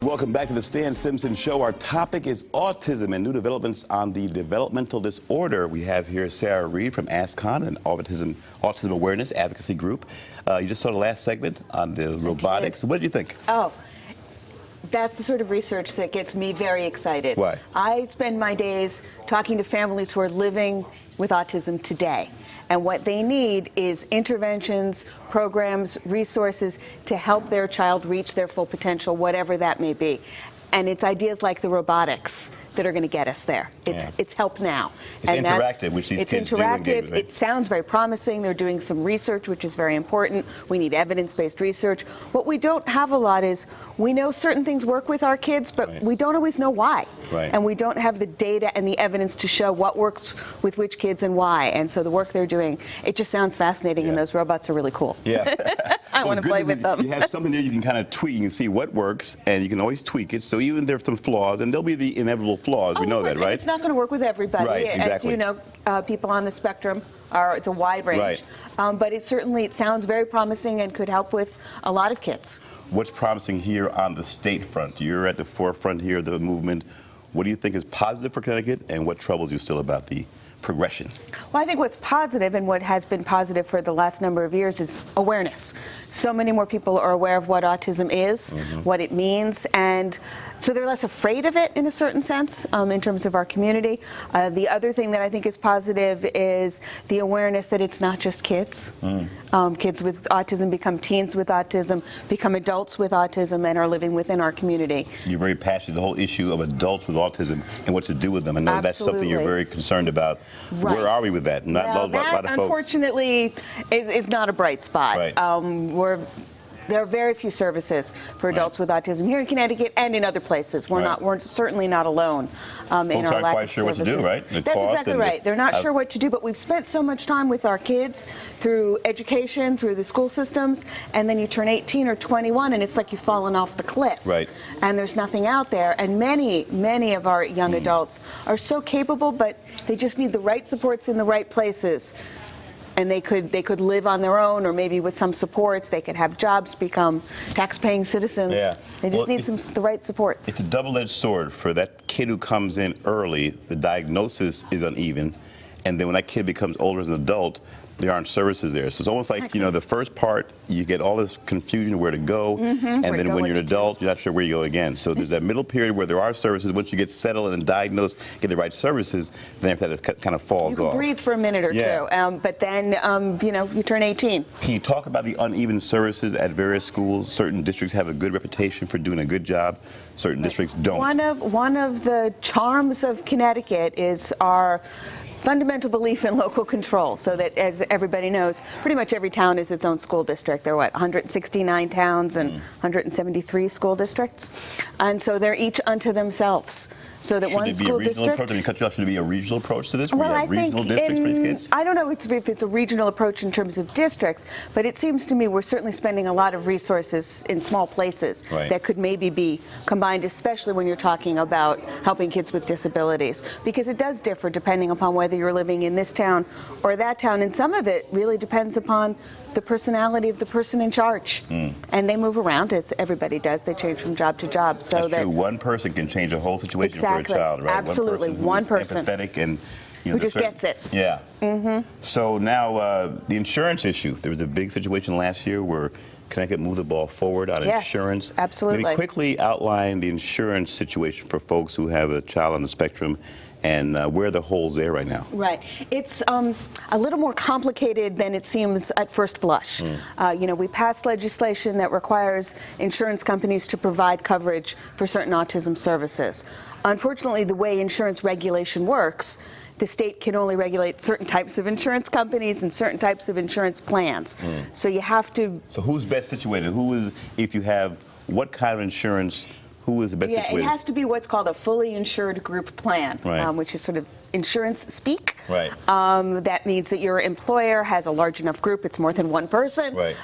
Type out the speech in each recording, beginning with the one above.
Welcome back to the Stan Simpson Show. Our topic is autism and new developments on the developmental disorder. We have here Sara Reed from ASCONN, an autism awareness advocacy group. You just saw the last segment on the robotics. What did you think? Oh, that's the sort of research that gets me very excited. Why? I spend my days talking to families who are living with autism today. And what they need is interventions, programs, resources to help their child reach their full potential, whatever that may be. And it's ideas like the robotics that are going to get us there. It's help now. It's interactive, which these kids do engage with, right? It sounds very promising. They're doing some research, which is very important. We need evidence-based research. What we don't have a lot is, we know certain things work with our kids, but we don't always know why. And we don't have the data and the evidence to show what works with which kids and why. And so the work they're doing, it just sounds fascinating, and those robots are really cool. I want to play with them. You have something there you can kind of tweak. You can see what works, and you can always tweak it. So even if there's some flaws, and there'll be the inevitable flaws. We know that, right? It's not going to work with everybody. Exactly. As you know, people on the spectrum it's a wide range. But it sounds very promising and could help with a lot of kids. What's promising here on the state front? You're at the forefront here of the movement. What do you think is positive for Connecticut, and what troubles you still about the progression? Well, I think what's positive, and what has been positive for the last number of years, is awareness. So many more people are aware of what autism is, what it means, and so they're less afraid of it in a certain sense in terms of our community. The other thing that I think is positive is the awareness that it's not just kids. Kids with autism become teens with autism, become adults with autism, and are living within our community. You're very passionate, the whole issue of adults with autism and what to do with them. I know that's something you're very concerned about. Where are we with that? That, unfortunately, is not a bright spot. There are very few services for adults with autism here in Connecticut and in other places. We're certainly not alone in our lack of services. Folks aren't quite sure what to do, right? That's exactly right. They're not sure what to do, but we've spent so much time with our kids through education, through the school systems, and then you turn 18 or 21 and it's like you've fallen off the cliff. And there's nothing out there. And many of our young adults are so capable, but they just need the right supports in the right places. And they could live on their own, or maybe with some supports, they could have jobs, become tax-paying citizens. They just need the right supports. It's a double-edged sword. For that kid who comes in early, the diagnosis is uneven, and then when that kid becomes older as an adult, there aren't services there. So it's almost like, you know, the first part, you get all this confusion where to go, and then when you're an adult, you're not sure where you go again. So there's that middle period where there are services. Once you get settled and diagnosed, get the right services, then after that it kind of falls off. You can breathe for a minute or two, but then, you know, you turn 18. Can you talk about the uneven services at various schools? Certain districts have a good reputation for doing a good job. Certain districts don't. One of the charms of Connecticut is our fundamental belief in local control, so that, as everybody knows, pretty much every town is its own school district. There are, 169 towns and 173 school districts, and so they're each unto themselves. So that one school district... Should there be a regional approach to this? Well, I think I don't know if it's a regional approach in terms of districts, but it seems to me we're certainly spending a lot of resources in small places that could maybe be combined, especially when you're talking about helping kids with disabilities, because it does differ depending upon whether you're living in this town or that town, and some of it really depends upon the personality of the person in charge. And they move around, as everybody does. They change from job to job. So that's true. One person can change a whole situation for a child, right? Absolutely. One person empathetic and, you know, who just gets it. So now the insurance issue. There was a big situation last year where Connecticut moved the ball forward on insurance. Absolutely. Maybe quickly outline the insurance situation for folks who have a child on the spectrum, and where are the holes there right now? It's a little more complicated than it seems at first blush. You know, we passed legislation that requires insurance companies to provide coverage for certain autism services. Unfortunately, the way insurance regulation works, the state can only regulate certain types of insurance companies and certain types of insurance plans. So you have to... So who's best situated? Who is, if you have, what kind of insurance, who is the best situated? It has to be what's called a fully insured group plan, which is sort of insurance speak. Right. That means that your employer has a large enough group, it's more than one person, right.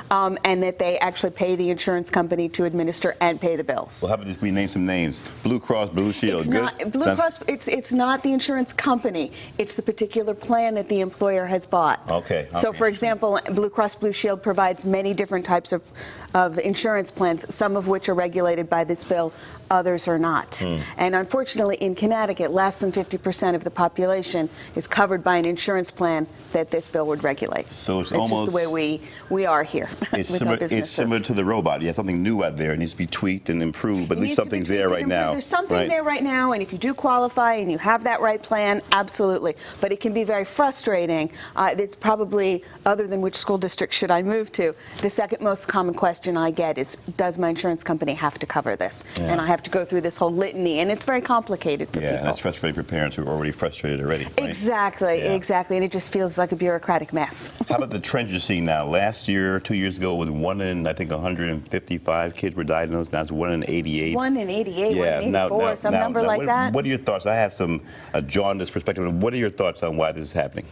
And that they actually pay the insurance company to administer and pay the bills. Well, how about we name some names? Blue Cross, Blue Shield, Blue Cross, it's not the insurance company. It's the particular plan that the employer has bought. Okay. So, for example, Blue Cross Blue Shield provides many different types of insurance plans, some of which are regulated by this bill, others are not. And unfortunately, in Connecticut, less than 50% of the population is covered by an insurance plan that this bill would regulate. So it's almost just the way we are here. It's similar to the robot. You have something new out there. It needs to be tweaked and improved, but at least something's there right now. There's something there right now, and if you do qualify and you have that right plan, absolutely. But it can be very frustrating. It's probably, other than which school district should I move to, the second most common question I get is, does my insurance company have to cover this? And I have to go through this whole litany, and it's very complicated for people. Yeah, and that's frustrating for parents who are already frustrated already. Right? Exactly, exactly, and it just feels like a bureaucratic mess. How about the trend you're seeing now? Last year, 2 years ago, was 1 in, I think, 155 kids were diagnosed. Now it's 1 in 88. 1 in 88, 1 in 84, some number like that. What are your thoughts? I have some jaundice perspective. What are your thoughts on why this is happening?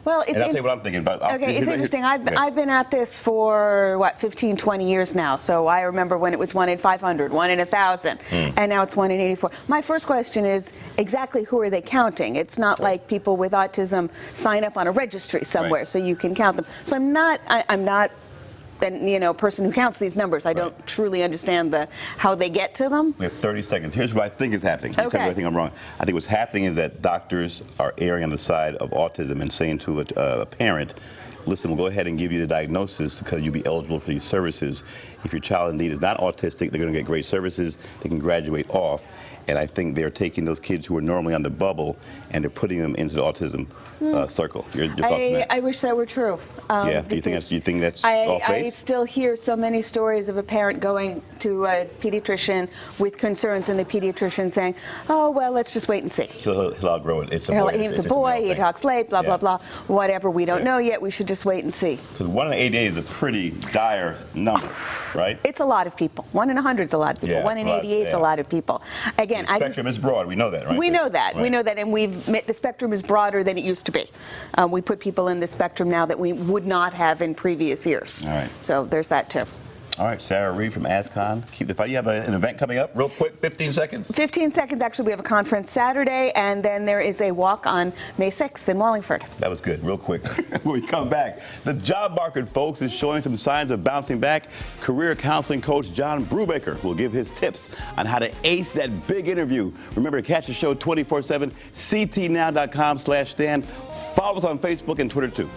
Well, and I'll tell you what I'm thinking about. Okay, it's interesting. I've been at this for, what, 15, 20 years now. So I remember when it was 1 in 500, 1 in 1,000, and now it's 1 in 84. My first question is, exactly who are they counting? It's not like people with autism sign up on a registry somewhere so you can count them. So I'm not a person who counts these numbers. I don't truly understand how they get to them. We have 30 seconds. Here's what I think is happening. You tell me if I think I'm wrong. I think what's happening is that doctors are erring on the side of autism and saying to a parent, listen, we'll go ahead and give you the diagnosis because you'll be eligible for these services. If your child indeed is not autistic, they're going to get great services. They can graduate off. And I think they're taking those kids who are normally on the bubble and they're putting them into the autism circle. Your thoughts on that? I wish that were true. Do you think that's off base? I still hear so many stories of a parent going to a pediatrician with concerns and the pediatrician saying, oh, well, let's just wait and see. He'll outgrow it. It's a boy. It's a boy. He talks late, blah, blah, blah. Whatever. We don't know yet. We should just wait and see. Because 1 in 88 is a pretty dire number, right? It's a lot of people. 1 in 100 is a lot of people. 1 in 88 is a lot of people. Again, the spectrum is broad. We know that, right? We know that. Right. We know that, and the spectrum is broader than it used to be. We put people in the spectrum now that we would not have in previous years. All right. So there's that too. All right, Sara Reed from ASCONN. Keep the fight. You have an event coming up, real quick, 15 seconds. 15 seconds. Actually, we have a conference Saturday, and then there is a walk on May 6th in Wallingford. That was good, real quick. When we come back, the job market, folks, is showing some signs of bouncing back. Career counseling coach John Brubaker will give his tips on how to ace that big interview. Remember to catch the show 24/7, ctnow.com/stand. Follow us on Facebook and Twitter, too.